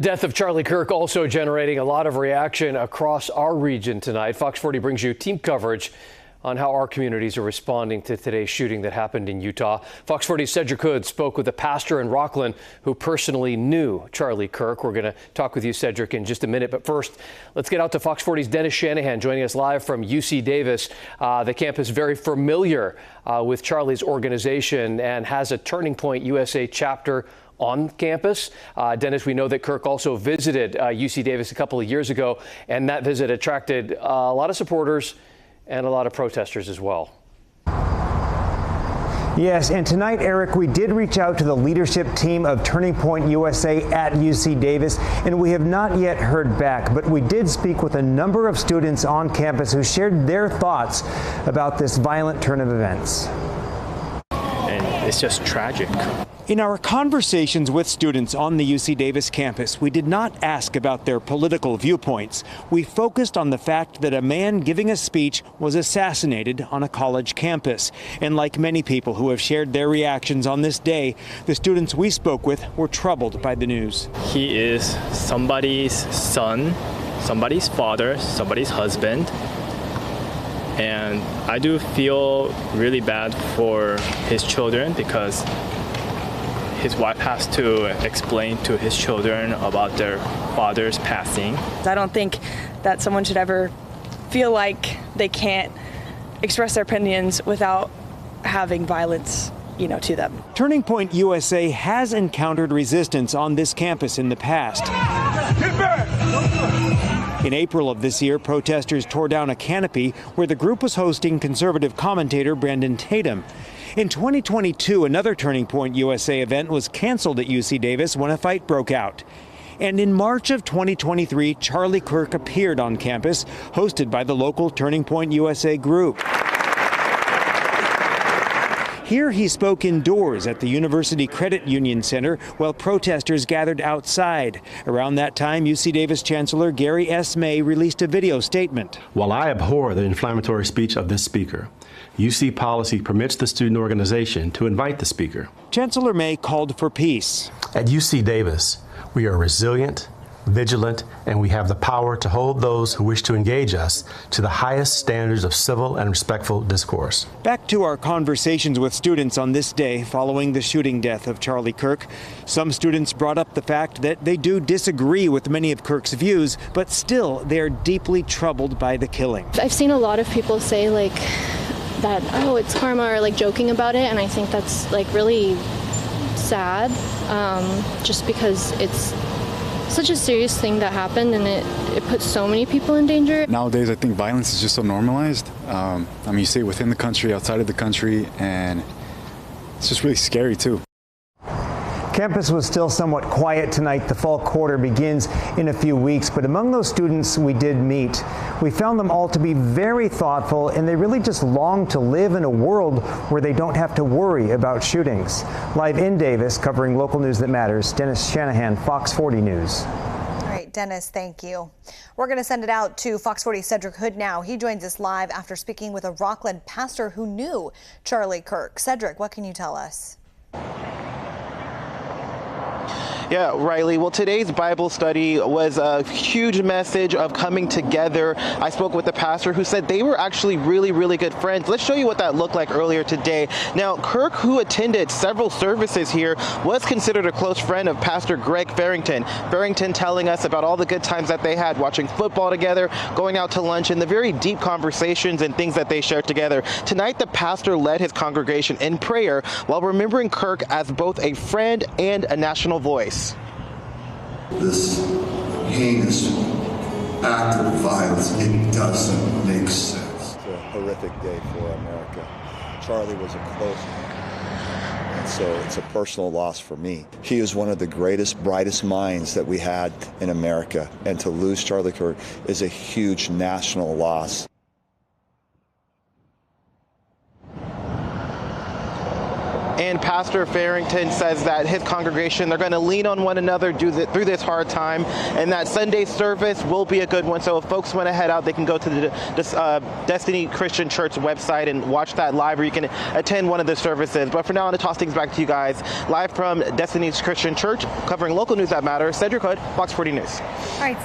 Death of Charlie Kirk also generating a lot of reaction across our region tonight. Fox 40 brings you team coverage on how our communities are responding to today's shooting that happened in Utah. Fox 40's Cedric Hood spoke with a pastor in Rockland who personally knew Charlie Kirk. We're going to talk with you, Cedric, in just a minute. But first, let's get out to Fox 40's Dennis Shanahan joining us live from UC Davis. The campus very familiar with Charlie's organization and has a Turning Point USA chapter on campus. Dennis, we know that Kirk also visited UC Davis a couple of years ago, and that visit attracted a lot of supporters and a lot of protesters as well. Yes, and tonight, Eric, we did reach out to the leadership team of Turning Point USA at UC Davis, and we have not yet heard back, but we did speak with a number of students on campus who shared their thoughts about this violent turn of events. And it's just tragic. In our conversations with students on the UC Davis campus, we did not ask about their political viewpoints. We focused on the fact that a man giving a speech was assassinated on a college campus. And like many people who have shared their reactions on this day, the students we spoke with were troubled by the news. He is somebody's son, somebody's father, somebody's husband. And I do feel really bad for his children because his wife has to explain to his children about their father's passing. I don't think that someone should ever feel like they can't express their opinions without having violence, to them. Turning Point USA has encountered resistance on this campus in the past. In April of this year, protesters tore down a canopy where the group was hosting conservative commentator Brandon Tatum. In 2022, another Turning Point USA event was canceled at UC Davis when a fight broke out. And in March of 2023, Charlie Kirk appeared on campus, hosted by the local Turning Point USA group. Here he spoke indoors at the University Credit Union Center while protesters gathered outside. Around that time, UC Davis Chancellor Gary S. May released a video statement. While I abhor the inflammatory speech of this speaker, UC policy permits the student organization to invite the speaker. Chancellor May called for peace. At UC Davis, we are resilient, vigilant, and we have the power to hold those who wish to engage us to the highest standards of civil and respectful discourse. Back to our conversations with students on this day following the shooting death of Charlie Kirk. Some students brought up the fact that they do disagree with many of Kirk's views, but still they are deeply troubled by the killing. I've seen a lot of people say that, oh, it's karma, or joking about it, and I think that's really sad, just because it's such a serious thing that happened, and it puts so many people in danger. Nowadays, I think violence is just so normalized. You see it within the country, outside of the country, and it's just really scary too. Campus was still somewhat quiet tonight. The fall quarter begins in a few weeks, but among those students we did meet, we found them all to be very thoughtful, and they really just long to live in a world where they don't have to worry about shootings. Live in Davis, covering local news that matters, Dennis Shanahan, Fox 40 News. All right, Dennis, thank you. We're going to send it out to Fox 40 Cedric Hood now. He joins us live after speaking with a Rockland pastor who knew Charlie Kirk. Cedric, what can you tell us? Yeah, Riley. Well, today's Bible study was a huge message of coming together. I spoke with the pastor who said they were actually really, really good friends. Let's show you what that looked like earlier today. Now, Kirk, who attended several services here, was considered a close friend of Pastor Greg Farrington. Farrington telling us about all the good times that they had watching football together, going out to lunch, and the very deep conversations and things that they shared together. Tonight, the pastor led his congregation in prayer while remembering Kirk as both a friend and a national voice. This heinous act of violence, it doesn't make sense. It's a horrific day for America. Charlie was a close one, and so it's a personal loss for me. He is one of the greatest, brightest minds that we had in America, and to lose Charlie Kirk is a huge national loss. And Pastor Farrington says that his congregation, they're going to lean on one another through this hard time, and that Sunday service will be a good one. So if folks want to head out, they can go to the Destiny Christian Church website and watch that live, or you can attend one of the services. But for now, I'm going to toss things back to you guys. Live from Destiny's Christian Church, covering local news that matters, Cedric Hood, Fox 40 News. All right.